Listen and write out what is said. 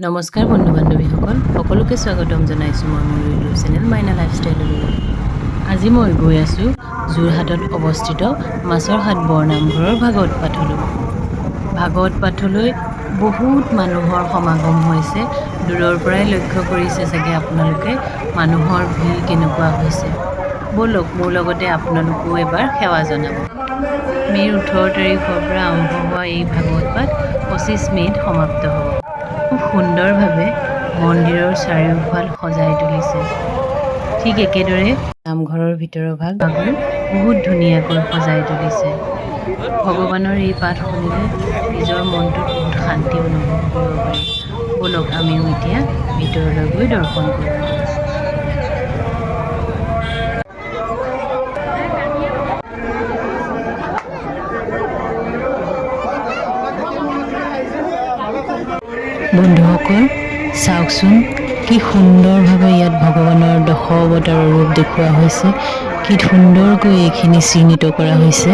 নমস্কাৰ বন্ধু বান্ধৱীসকল সকলোকে স্বাগতম জনাইছোঁ মই মোৰ ইউটিউব চেনেল মাইনা লাইফষ্টাইললৈ। আজি মই গৈ আছোঁ যোৰহাটত অৱস্থিত মাছৰ হাট বৰনামঘৰৰ ভাগৱত পাঠলৈ। ভাগৱত পাঠলৈ বহুত মানুহৰ সমাগম হৈছে। দূৰৰ পৰাই লক্ষ্য কৰিছে চাগে আপোনালোকে মানুহৰ ভিৰ কেনেকুৱা হৈছে। ব'লক মোৰ লগতে আপোনালোকেও এবাৰ সেৱা জনাব। মে'ৰ 18 তাৰিখৰ পৰা আৰম্ভ হোৱা এই ভাগৱত পাঠ 25 মে'ত সমাপ্ত হ'ব। খুব সুন্দৰভাৱে মন্দিৰৰ চাৰিওফাল সজাই তুলিছে। ঠিক একেদৰে নামঘৰৰ ভিতৰৰ ভাগো বহুত ধুনীয়াকৈ সজাই তুলিছে। ভগৱানৰ এই পাঠ শুনিলে নিজৰ মনটোত বহুত শান্তি অনুভৱ কৰিব পাৰি। ব'লক আমিও এতিয়া ভিতৰলৈ গৈ দৰ্শন কৰোঁ। বন্ধুসকল চাওকচোন কি সুন্দৰভাৱে ইয়াত ভগৱানৰ দশ অৱতাৰৰ ৰূপ দেখুওৱা হৈছে। কি সুন্দৰকৈ এইখিনি চিহ্নিত কৰা হৈছে।